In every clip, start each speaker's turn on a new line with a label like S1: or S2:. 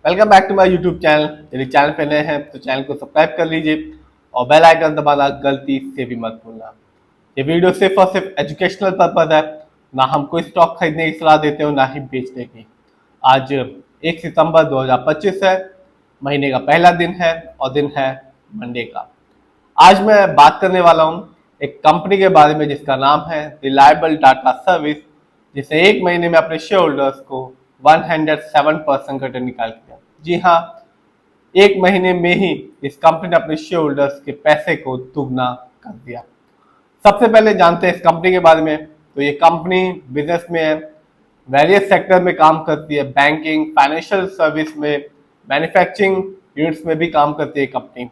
S1: Welcome back to my YouTube channel. यदि channel पे नए हैं तो चैनल को सब्सक्राइब कर लीजिए और बेल आइकन दबाना गलती से भी मत भूलना। ये वीडियो सिर्फ और सिर्फ एजुकेशनल पर्पज है, ना हम कोई स्टॉक खरीदने की सलाह देते हो ना ही बेचने की। आज 1 सितंबर 2025 है, महीने का पहला दिन है और दिन है मंडे का। आज मैं बात करने वाला हूँ एक कंपनी के बारे में जिसका नाम है रिलायबल डाटा सर्विस, जिसने एक महीने में अपने शेयर होल्डर्स को 107% का रिटर्न निकाल दिया। जी हाँ, एक महीने में ही इस कंपनी ने अपने शेयर होल्डर्स के पैसे को दुगना कर दिया। सबसे पहले जानते हैं इस कंपनी के बारे में। तो ये कंपनी बिजनेस में है, वेरियस सेक्टर में काम करती है, बैंकिंग, फाइनेंशियल सर्विस में, मैन्युफैक्चरिंग यूनिट्स में भी काम करती है कंपनी।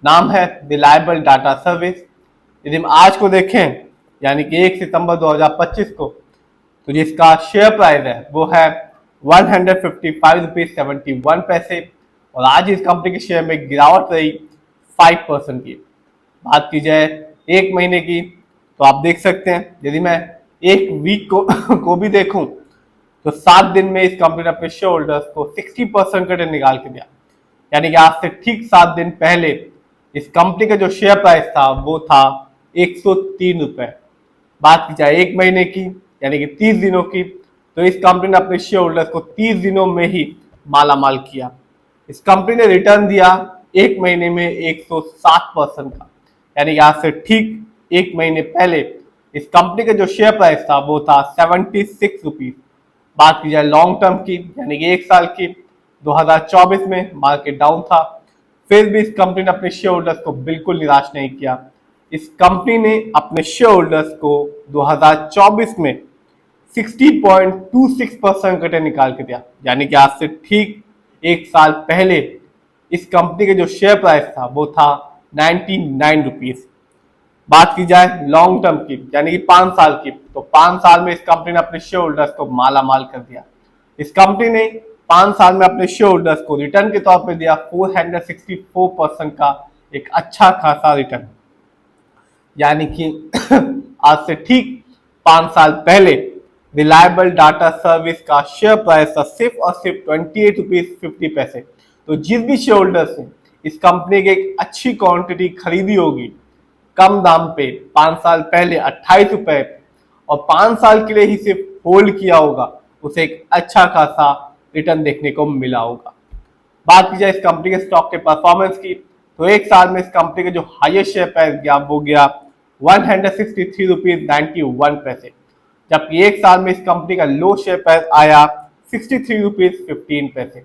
S1: नाम है रिलायबल डाटा सर्विस। यदि हम आज को देखें यानी कि 1 सितंबर 2025 को, तो जिसका शेयर प्राइस है वो है 155 रुपीज 71 पैसे और आज इस कंपनी के शेयर में गिरावट रही 5% की। बात की जाए एक महीने की तो आप देख सकते हैं, यदि मैं एक वीक को भी देखूं तो 7 दिन में इस कंपनी ने अपने शेयर होल्डर्स को 60% का रिटर्न निकाल के दिया। यानी कि आज से ठीक 7 दिन पहले इस कंपनी का जो शेयर प्राइस था वो था 103 रुपए। बात की जाए एक महीने की यानी कि 30 दिनों की, तो इस कंपनी ने अपने शेयर होल्डर्स को 30 दिनों में ही माला माल किया। इस कंपनी ने रिटर्न दिया एक महीने में 107% का। यानी कि आज से ठीक एक महीने पहले इस कंपनी का जो शेयर प्राइस था वो था 76 रुपीज। बात की जाए लॉन्ग टर्म की यानी कि एक साल की, 2024 में मार्केट डाउन था, फिर भी इस कंपनी ने अपने शेयर होल्डर्स को बिल्कुल निराश नहीं किया। इस कंपनी ने अपने शेयर होल्डर्स को 2024 में 60.26% का रिटर्न निकाल के दिया। यानी कि आज से ठीक एक साल पहले इस कंपनी के जो शेयर प्राइस था वो था 99 रुपीज। बात की जाए लॉन्ग टर्म की यानी कि 5 साल की, तो 5 साल में इस कंपनी ने अपने शेयर होल्डर्स को माला माल कर दिया। इस कंपनी ने 5 साल में अपने शेयर होल्डर्स को रिटर्न के तौर पर दिया 464% का एक अच्छा खासा रिटर्न। यानी कि आज से ठीक 5 साल पहले रिलायबल डाटा सर्विस का शेयर प्राइस था सिर्फ और सिर्फ 28 रुपीज 50 पैसे। तो जिस भी शेयर होल्डर्स ने इस कंपनी की एक अच्छी क्वांटिटी खरीदी होगी कम दाम पे 5 साल पहले 28 रुपए और 5 साल के लिए ही सिर्फ होल्ड किया होगा, उसे एक अच्छा खासा रिटर्न देखने को मिला होगा। बात की जाए इस कंपनी के स्टॉक के परफॉर्मेंस की, तो एक साल में इस कंपनी का जो हाईएस्ट शेयर प्राइस गया वो गया 163 रुपीज 91 पैसे, जबकि एक साल में इस कंपनी का लो शेयर प्राइस आया 63 रुपीज 15 पैसे।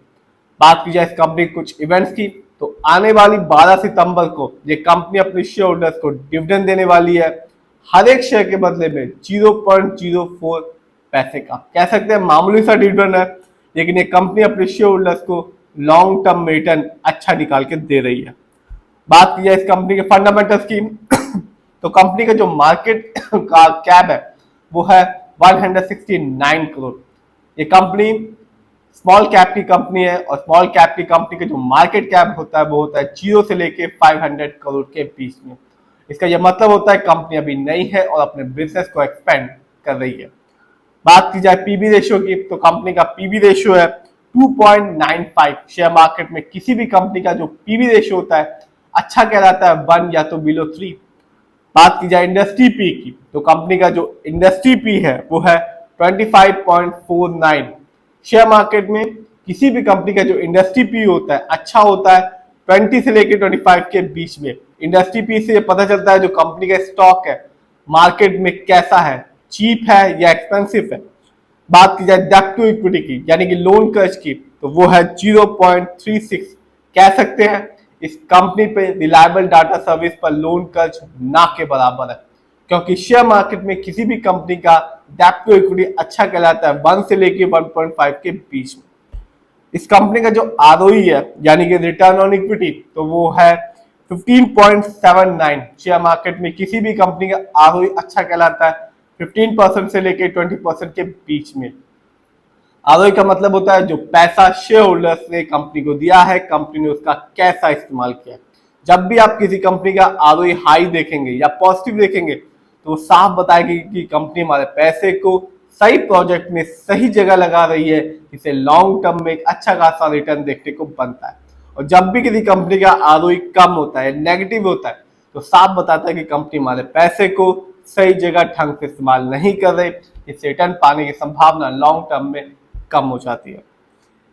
S1: बात की जाए इस कंपनी के कुछ इवेंट्स की, तो आने वाली 12 सितंबर को ये कंपनी अपने शेयर होल्डर्स को डिविडेंड देने वाली है, हर एक शेयर के बदले में 0.04 पैसे का। कह सकते हैं मामूली सा डिविडेंड है, लेकिन ये कंपनी अपने शेयर होल्डर्स को लॉन्ग टर्म में रिटर्न अच्छा निकाल के दे रही है। बात की जाए इस कंपनी के फंडामेंटल्स की, तो कंपनी का जो मार्केट का कैप है वो है 169 करोड़। ये कंपनी स्मॉल कैप की कंपनी है और स्मॉल कैप की कंपनी का जो मार्केट कैप होता है वो होता है 0 से लेके 500 करोड़ के बीच में। इसका यह मतलब होता है कंपनी अभी नई है और अपने बिजनेस को एक्सपेंड कर रही है। बात की जाए पीबी रेशियो की, तो कंपनी का पीबी रेशियो है 2.95। शेयर मार्केट में किसी भी कंपनी का जो पीबी रेशियो होता है अच्छा कहलाता है 1 या तो बिलो 3। बात की जाए इंडस्ट्री पी की, तो कंपनी का जो इंडस्ट्री पी है वो है 25.49। शेयर मार्केट में किसी भी कंपनी का जो इंडस्ट्री पी होता है अच्छा होता है 20 से लेकर 25 के बीच में। इंडस्ट्री पी से पता चलता है जो कंपनी का स्टॉक है मार्केट में कैसा है, चीप है या एक्सपेंसिव है। बात की जाए डेब्ट टू इक्विटी की यानी कि लोन कर्ज की, तो वो है 0.36। कह सकते हैं इस कंपनी पे रिलायबल डाटा सर्विस पर लोन कर्ज ना के बराबर है, क्योंकि शेयर मार्केट में किसी भी कंपनी का डेब्ट टू इक्विटी अच्छा कहलाता है 1 से लेके 1.5 के बीच में। इस कंपनी का जो आरओई है यानी कि रिटर्न ऑन इक्विटी, तो वो है 15.79। शेयर मार्केट में किसी भी कंपनी का आरओई अच्छा कहलाता है 15% से लेके 20% के बीच में। आरओई का मतलब होता है जो पैसा शेयर होल्डर्स ने कंपनी को दिया है, कंपनी ने उसका कैसा इस्तेमाल किया। जब भी आप किसी कंपनी का आरओई हाई देखेंगे या पॉजिटिव देखेंगे तो साफ बताएगी कि कंपनी हमारे पैसे को सही प्रोजेक्ट में सही जगह लगा रही है, इसे लॉन्ग टर्म में एक अच्छा खासा रिटर्न देखने को बनता है। और जब भी किसी कंपनी का आरओई कम होता है, नेगेटिव होता है, तो साफ बताता है कि कंपनी हमारे पैसे को सही जगह ढंग से इस्तेमाल नहीं कर रही, इससे रिटर्न पाने की संभावना लॉन्ग टर्म में कम हो जाती है।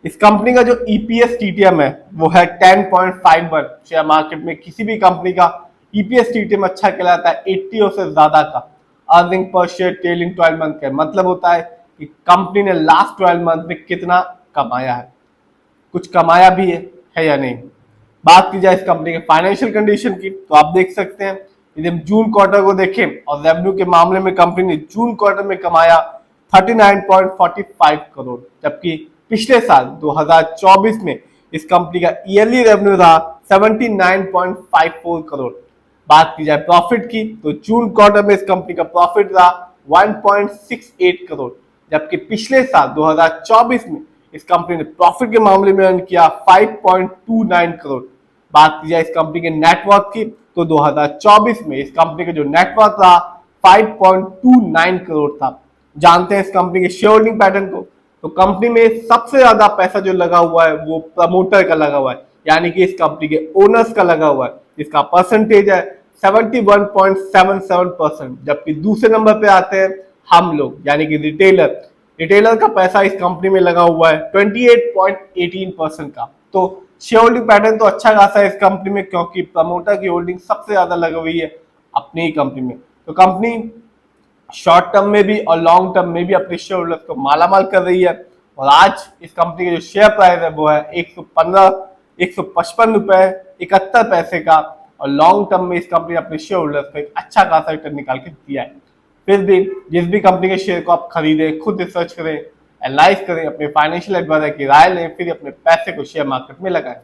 S1: इस कंपनी का जो ईपीएस टीटीएम है वो है 10.51। शेयर मार्केट में किसी भी कंपनी का ईपीएस टीटीएम अच्छा कहलाता है 80 और से ज्यादा का। Earning per share trailing 12 month का मतलब होता है कि कंपनी ने लास्ट 12 मंथ में कितना कमाया है, कुछ कमाया भी है या नहीं। बात की जाए इस कंपनी के फाइनेंशियल कंडीशन की, तो आप देख सकते हैं यदि हम जून क्वार्टर को देखें और रेवेन्यू के मामले में कंपनी ने जून क्वार्टर में कमाया 39.45 करोड़, जबकि पिछले साल 2024 में इस कंपनी का ईयरली रेवेन्यू था 79.54 करोड़। बात की जाए प्रॉफिट की, तो जून क्वार्टर में इस कंपनी का प्रॉफिट था 1.68 करोड़, जबकि पिछले साल 2024 में इस कंपनी ने प्रॉफिट के मामले में अर्न किया 5.29 करोड़। बात की जाए इस कंपनी के नेटवर्क की, तो 2024 में इस कंपनी का जो नेटवर्क था 5.29 करोड़ था। जानते हैं इस कंपनी के शेयर होल्डिंग पैटर्न को, तो कंपनी में सबसे ज्यादा पैसा जो लगा हुआ है वो प्रमोटर का लगा हुआ है, यानी कि इस कंपनी के ओनर्स का लगा हुआ है, जिसका परसेंटेज है 71.77%। जबकि दूसरे नंबर पे आते हैं हम लोग, यानी कि रिटेलर का पैसा इस कंपनी में लगा हुआ है 28.18% का। तो शेयर होल्डिंग पैटर्न तो अच्छा खासा है इस कंपनी में, क्योंकि प्रमोटर की होल्डिंग सबसे ज्यादा लगी हुई है अपनी ही कंपनी में। तो कंपनी शॉर्ट टर्म में भी और लॉन्ग टर्म में भी अपने शेयर होल्डर्स को मालामाल कर रही है। और आज इस कंपनी के जो शेयर प्राइस है वो है 155 रुपए 71 पैसे का। और लॉन्ग टर्म में इस कंपनी ने अपने शेयर होल्डर्स को एक अच्छा खासा रिटर्न निकाल के दिया है। फिर भी जिस भी कंपनी के शेयर को आप खरीदें, खुद रिसर्च करें, एनालाइज करें, अपने फाइनेंशियल एडवाइजर की राय लें, फिर अपने पैसे को शेयर मार्केट में लगाएं।